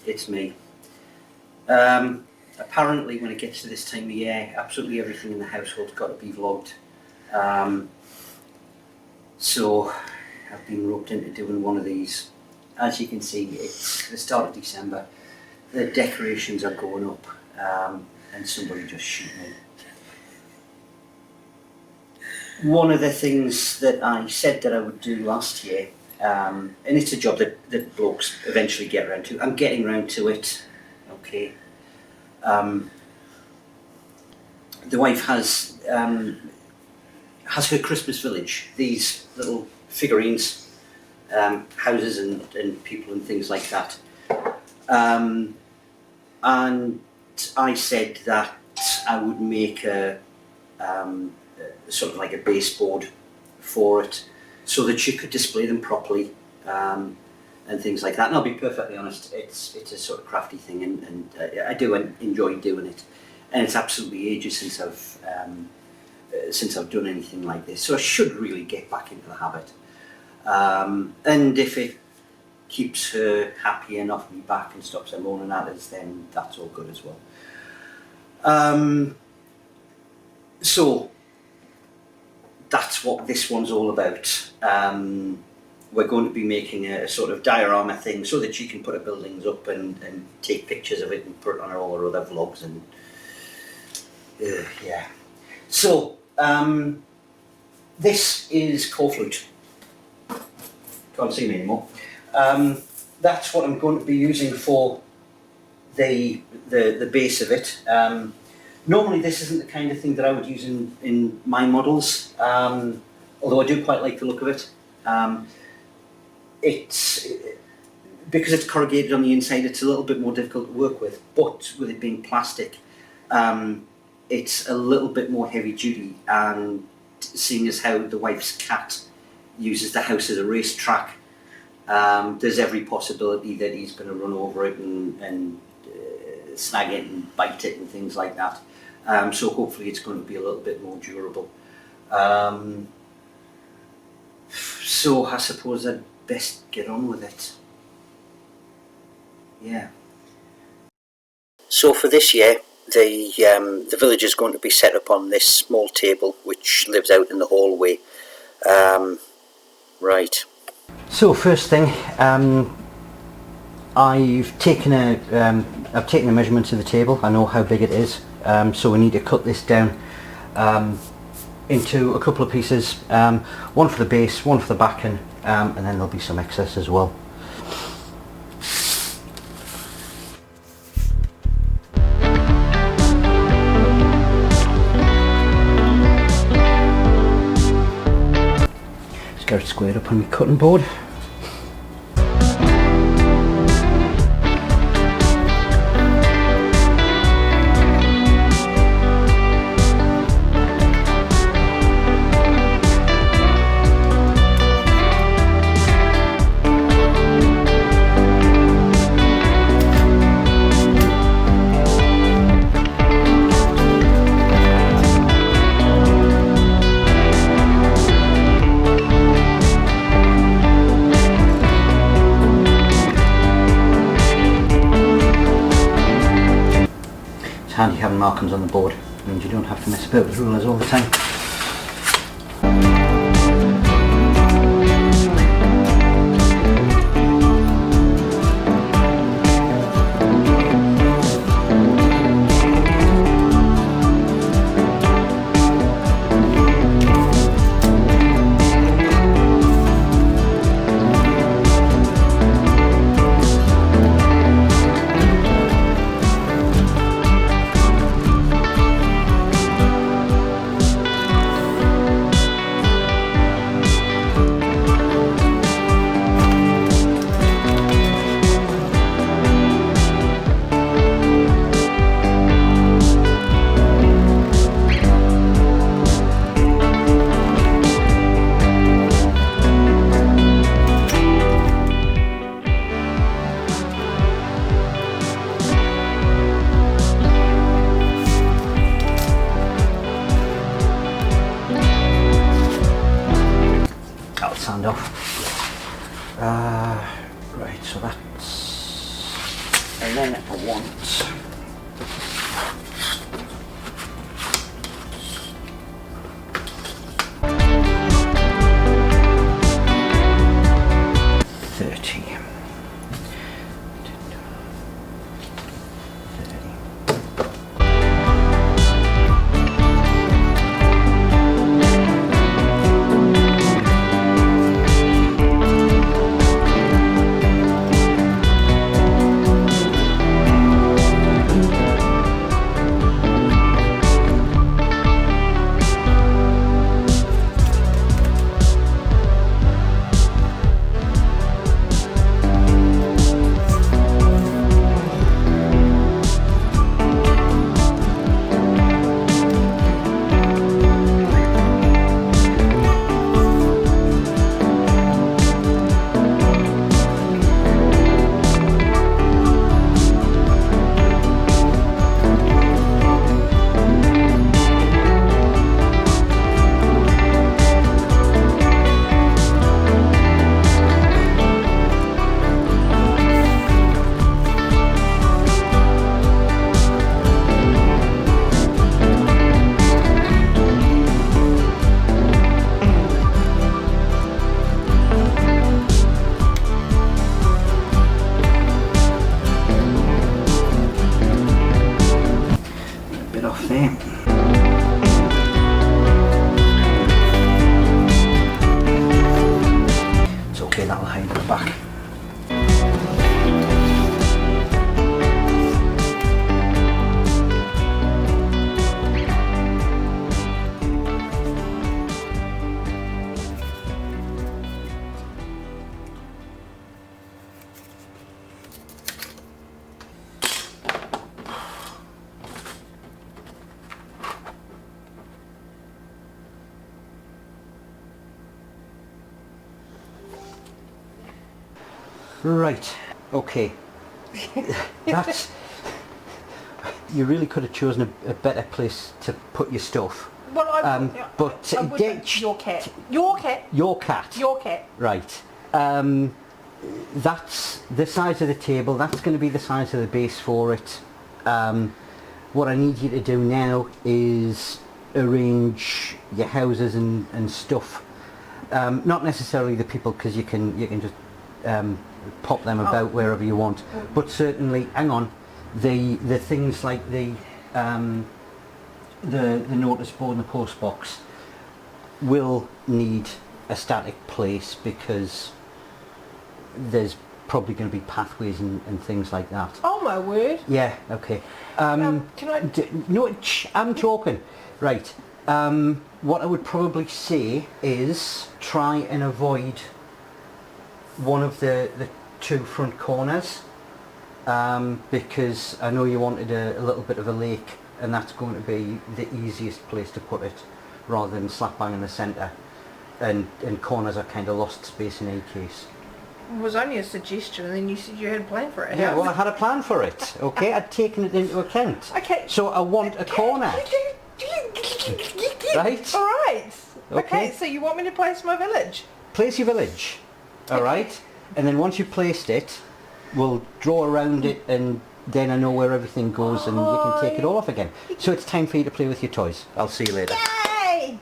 it's me. Apparently when it gets to this time of year, absolutely everything in the household's got to be vlogged. So I've been roped into doing one of these. As you can see, it's the start of December. The decorations are going up, and somebody just shoot me. One of the things that I said that I would do last year, and it's a job that blokes eventually get around to. I'm getting around to it, okay. The wife has her Christmas village, these little figurines, houses and people and things like that. And I said that I would make a sort of like a baseboard for it so that you could display them properly, and things like that. And I'll be perfectly honest, it's a sort of crafty thing, and I do enjoy doing it. And it's absolutely ages since I've done anything like this, so I should really get back into the habit. And if it keeps her happy and off me back and stops her moaning at us, then that's all good as well. So that's what this one's all about. We're going to be making a sort of diorama thing so that you can put our buildings up and take pictures of it and put it on all our other vlogs and yeah. So this is core flute. Can't see me anymore. That's what I'm going to be using for the base of it. Normally this isn't the kind of thing that I would use in my models, although I do quite like the look of it. It's because it's corrugated on the inside, it's a little bit more difficult to work with, but with it being plastic, it's a little bit more heavy duty, and seeing as how the wife's cat uses the house as a racetrack, there's every possibility that he's going to run over it and snag it and bite it and things like that. So hopefully it's going to be a little bit more durable. So I suppose I'd best get on with it. Yeah. So for this year, the village is going to be set up on this small table which lives out in the hallway. Right. So first thing, I've taken a measurement of the table. I know how big it is, so we need to cut this down into a couple of pieces, one for the base, one for the backing, and then there'll be some excess as well. Just get it squared up on my cutting board. It's handy having markings on the board, it means you don't have to mess about with rulers all the time. Sand off. Right, so that's And then I want off there. It's okay, that'll hide at the back. Right, okay. That's... You really could have chosen a better place to put your stuff. Well, but your cat. Your cat. Your cat. Your cat. Right. That's the size of the table. That's going to be the size of the base for it. What I need you to do now is arrange your houses and stuff. Not necessarily the people, because you can just pop them about wherever you want. But certainly, hang on, the things like the notice board and the post box will need a static place, because there's probably going to be pathways and things like that. Oh my word. Yeah, okay. Can I... No, I'm talking. Right. What I would probably say is try and avoid one of the two front corners, because I know you wanted a little bit of a lake, and that's going to be the easiest place to put it, rather than slap bang in the centre, and corners are kind of lost space in any case. It was only a suggestion, and then you said you had a plan for it. Yeah, well, I had a plan for it, okay? I'd taken it into account. Okay. So I want a corner. Right? Alright. Okay, so you want me to place my village? Place your village, alright? And then once you've placed it, we'll draw around it, and then I know where everything goes, and you can take it all off again. So it's time for you to play with your toys. I'll see you later. Yay!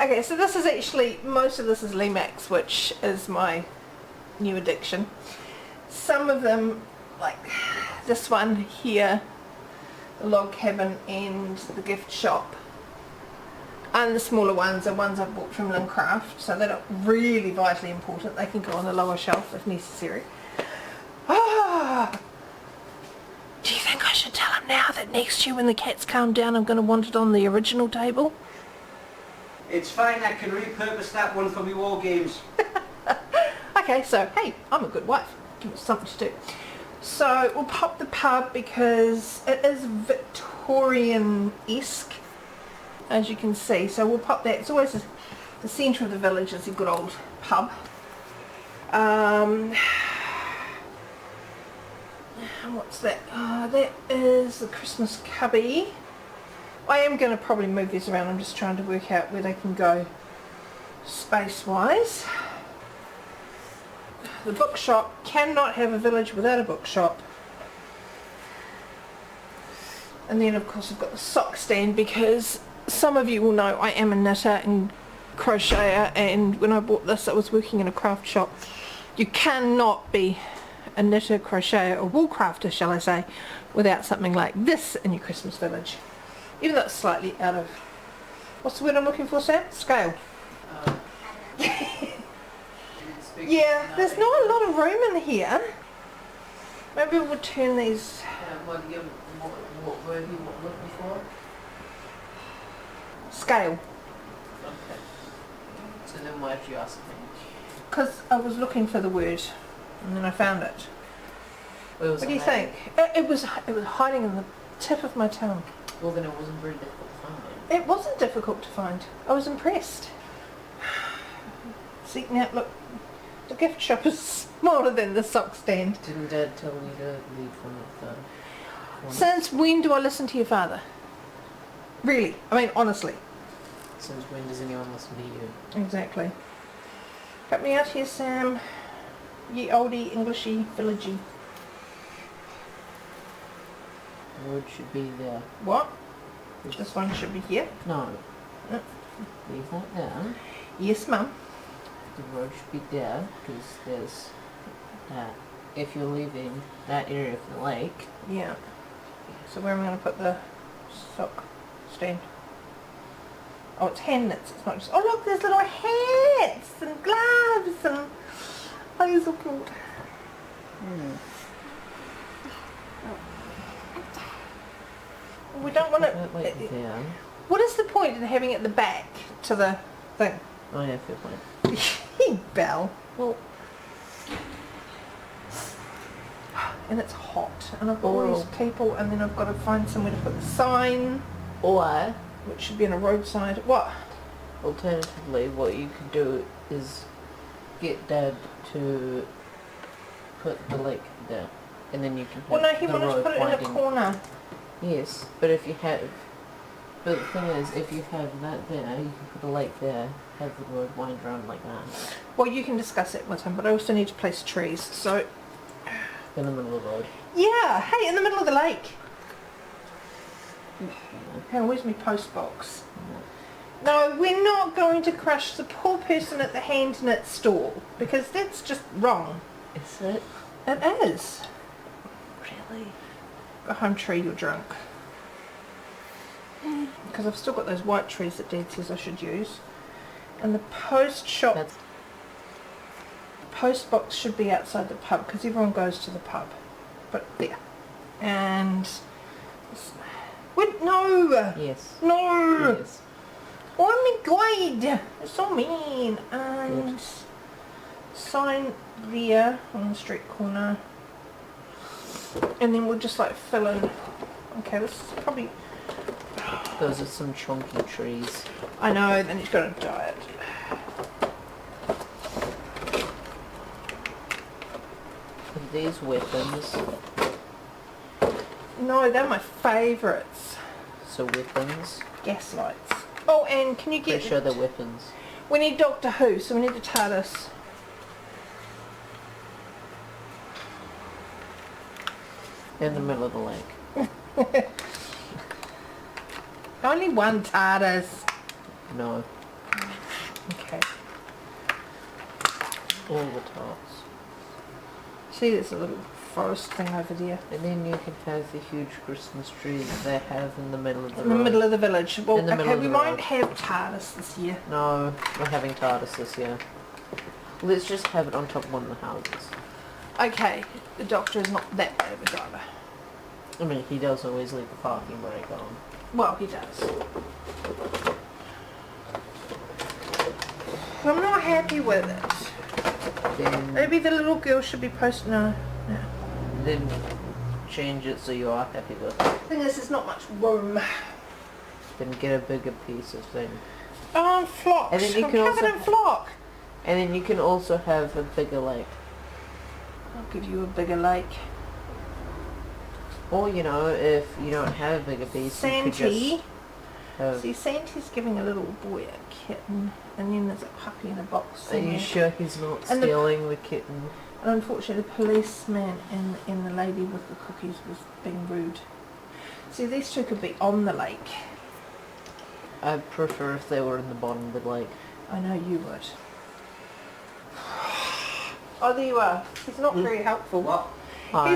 Okay, so this is actually, most of this is Limax, which is my new addiction. Some of them, like this one here, the log cabin and the gift shop, and the smaller ones are ones I've bought from Lincraft, so they're not really vitally important. They can go on the lower shelf if necessary. Ah! Do you think I should tell him now that next year when the cats calm down I'm going to want it on the original table? It's fine, I can repurpose that one for my war games. Okay, so hey, I'm a good wife. Give us something to do. So we'll pop the pub because it is Victorian-esque, as you can see. So we'll pop that. It's always the centre of the village is a good old pub. What's that? That is the Christmas cubby. I am going to probably move these around. I'm just trying to work out where they can go space-wise. The bookshop, cannot have a village without a bookshop. And then of course I've got the sock stand because some of you will know I am a knitter and crocheter, and when I bought this I was working in a craft shop. You cannot be a knitter, crocheter or wool crafter, shall I say, without something like this in your Christmas village. Even though it's slightly out of, what's the word I'm looking for, Sam? Scale. Yeah, there's not a lot of room in here. Maybe we'll turn these. What were you looking for? Scale. Okay. So then why did you ask me? Because I was looking for the word and then I found it. Well, What do you think? It was hiding in the tip of my tongue. Well, then it wasn't very difficult to find it. It wasn't difficult to find. I was impressed. See, now look, the gift shop is smaller than the sock stand. Didn't Dad tell me to leave one of the corners? Since when do I listen to your father? Really? I mean, honestly. Since when does anyone listen to you? Exactly. Cut me out here, Sam. Ye oldie, Englishy, villagey. The word should be there. What? This one should be here. No. Uh. Leave that there. Yes, Mum. The road should be there because there's that. If you're leaving that area of the lake. Yeah. So where am I going to put the sock stand? Oh, it's hand knits. It's not just. Oh, look, there's little hats and gloves and. Oh, these are cute. We don't want Put that like it. there. What is the point in having it at the back to the thing? Oh yeah, fair point. Belle. Well, and it's hot, and I've got all these people, and then I've got to find somewhere to put the sign, Or which should be on a roadside. What? alternatively, what you could do is get Dad to put the lake there, and then you can have Well, no, he the wanted to road put it in a winding. corner. Yes, but if you have, but the thing is, if you have that there, you can put the lake there, have the road wind around like that, Well, you can discuss it with him, but I also need to place trees. So, in the middle of the road. yeah, hey, in the middle of the lake. Hey, where's my post box? No, we're not going to crush the poor person at the hand knit stall, because that's just wrong. Is it? It is. Really? Go home, tree, you're drunk. Because I've still got those white trees that Dad says I should use. And the post shop, That's post box should be outside the pub, because everyone goes to the pub. But there. And... Wait, no! yes. No! Yes. Oh my god! It's so mean. And sign there on the street corner. And then we'll just like fill in. Okay, this is probably... Those are some chunky trees. I know, then he's got a diet. Are these weapons? No, they're my favourites. So weapons? Gaslights. Oh, and can you get... Pretty sure they're weapons. We need Doctor Who, so we need the TARDIS. In the middle of the lake. Only one TARDIS. No. Okay. All the tops. See, there's a little forest thing over there. And then you can have the huge Christmas tree that they have in the middle of the In the road. middle of the village. Well, In the middle okay, of we the won't road. have TARDIS this year. No, we're having TARDIS this year. Let's just have it on top of one of the houses. Okay, the Doctor is not that bad of a driver. I mean, he does always leave the parking brake on. Well, he does. I'm not happy with it. Then, Maybe the little girl should be posted. No. then change it so you are happy with it. Thing is, there's not much room. Then get a bigger piece of thing. Oh, I'm flocked. And then you I'm can covered also- in flock. And then you can also have a bigger lake. I'll give you a bigger lake. Or, you know, if you don't have a bigger piece, you could Santy. just have... See, Santy's giving a little boy a kitten, and then there's a puppy in a box. Are you somewhere. sure he's not And the- stealing the kitten? And unfortunately, the policeman and the lady with the cookies was being rude. See, these two could be on the lake. I'd prefer if they were in the bottom of the lake. I know you would. Oh, there you are. He's not very helpful. What? Hi.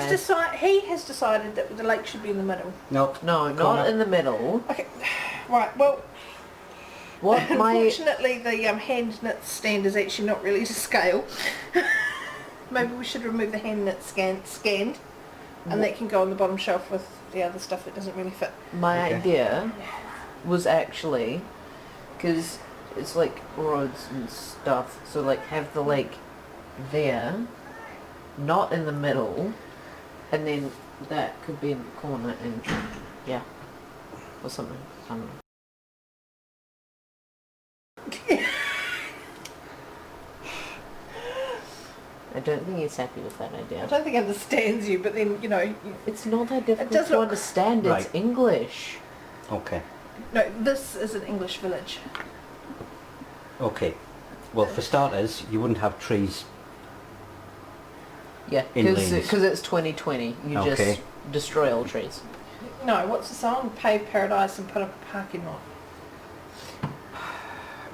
He has decided that the lake should be in the middle. No. No, not in the middle. Okay, right, well, What my... unfortunately the hand knit stand is actually not really to scale. Maybe we should remove the hand knit scanned and that can go on the bottom shelf with the other stuff that doesn't really fit. My Okay. idea was actually, because it's like roads and stuff, so like have the lake there, not in the middle, and then that could be in the corner and yeah, or something. I don't know. I don't think he's happy with that I idea. don't think he understands you, but then, you know, It's not that difficult does to look- understand, Right. it's English. Okay. no, this is an English village. Okay. Well, for starters, you wouldn't have trees. Yeah, In because lanes. it's 2020, you Okay. just destroy all trees. No, what's the song? Pave paradise and put up a parking lot.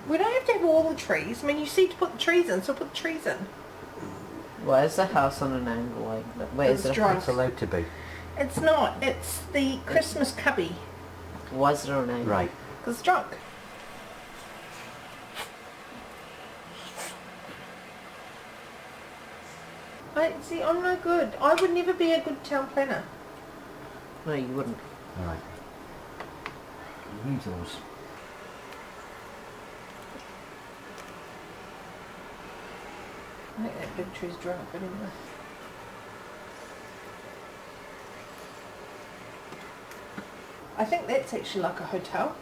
We don't have to have all the trees. I mean, you see to put the trees in, so put the trees in. Why is the house on an angle like that? Wait, It's is it? dry. It's allowed to be. It's not. It's the Christmas cubby. Why is it on an angle? Right. Because it's drunk. See, I'm no good. I would never be a good town planner. No, you wouldn't. All right. Use those. I think that big tree's drunk, but anyway. I think that's actually like a hotel.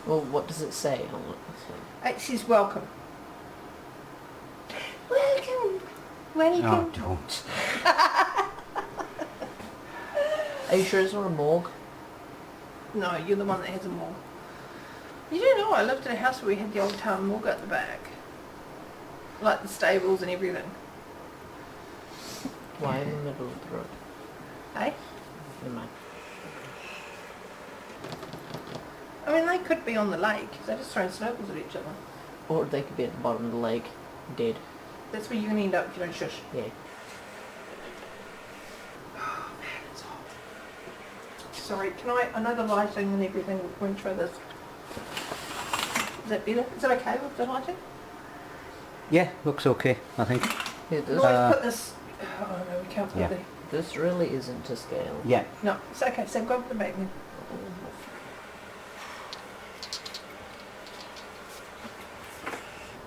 Well, what does it say on it? It says welcome. Welcome. Oh, Welcome. don't. Are you sure it's not a morgue? No, you're the one that has a morgue. You do know I lived in a house where we had the old town morgue at the back. Like the stables and everything. Why in the middle of the road? Eh? Never mind. I mean, they could be on the lake. They're just throwing snowballs at each other. Or they could be at the bottom of the lake, dead. That's where you're going to end up if you don't shush. Yeah. Oh, man, it's hot. Sorry, can I know the lighting and everything went through this. Is that better? Is it okay with the lighting? Yeah, looks okay, I think. Yeah, Can this, I put this... Oh no, we can't put Yeah. the... this really isn't to scale. Yeah. No, it's okay, so go with the back then.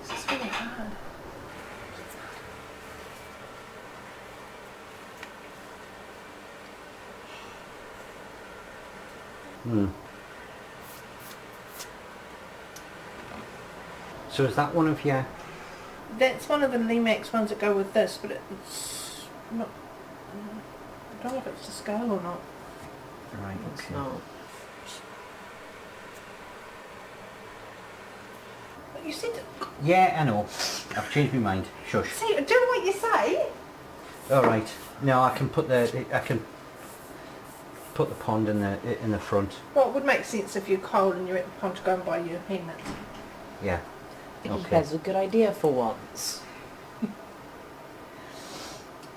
This is really hard. Hmm. So is that one of your... That's one of the Lemax ones that go with this, but it's not... I don't know if it's to scale or not. Right, It's okay. not. But you said... Yeah, I know. I've changed my mind. Shush. See, do what you say. All right. No, I can put the pond in the front. Well, it would make sense if you're cold and you're at the pond to go and buy your hand nets. Yeah. He Okay. has a good idea for once.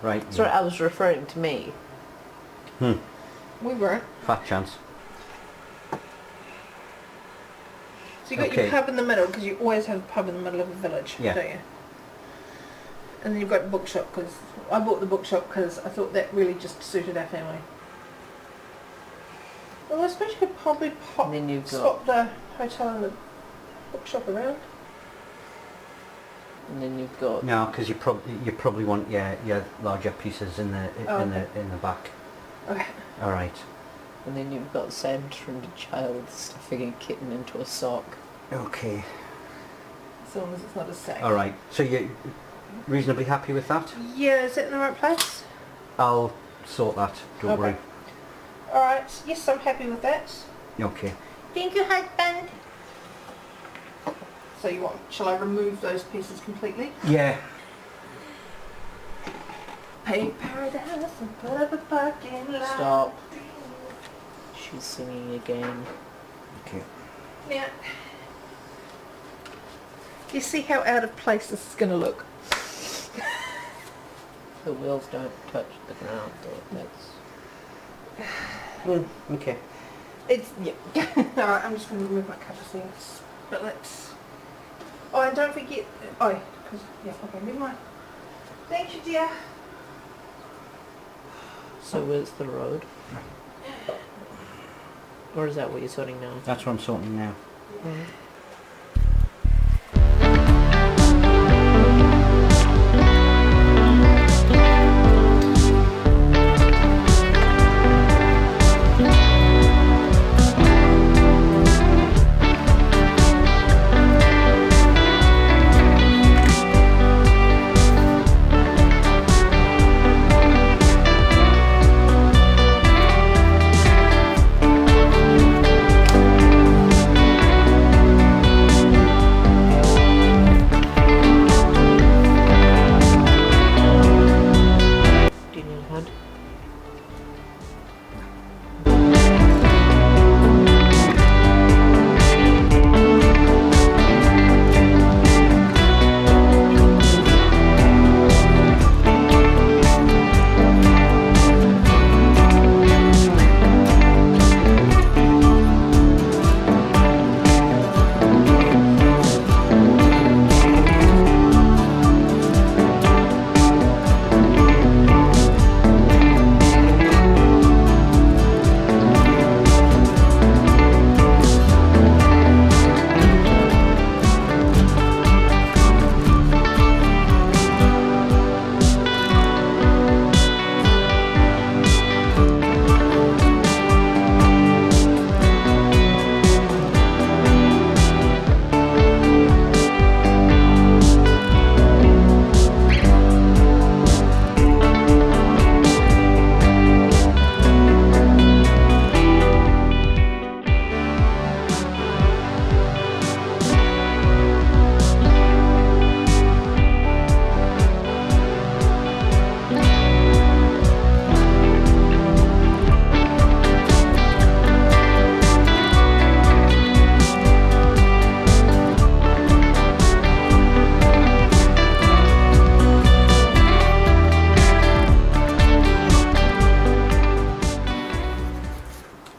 Right. Sorry, I was referring to me. Hmm. We weren't. Fat chance. So you got Okay. your pub in the middle, because you always have a pub in the middle of a village, Yeah. don't you? And then you've got the bookshop, because I bought the bookshop because I thought that really just suited our family. Well, I suppose you could probably And then you've got, swap the hotel and the bookshop around. and then you've got, No, because you probably want your larger pieces in the Oh, in okay. the in the back. Okay. All right. and then you've got Santa and a child stuffing a kitten into a sock. Okay. As long as it's not a sack. All right. So you're reasonably happy with that? Yeah, is it in the right place? I'll sort that. Don't Okay. worry. Alright, yes, I'm happy with that. Okay. Thank you, husband. So you want, shall I remove those pieces completely? Yeah. paved paradise and put up a parking lot. Stop. She's singing again. Okay. Now, you see how out of place this is going to look? The wheels don't touch the ground, though. That's... Okay. It's, yeah. Alright, I'm just going to remove my cover things. But let's... Oh, and don't forget... Oh, because... Yeah, okay, never mind. Thank you, dear. So where's the road? Or is that what you're sorting now? That's what I'm sorting now. Do you need a hand?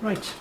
Right.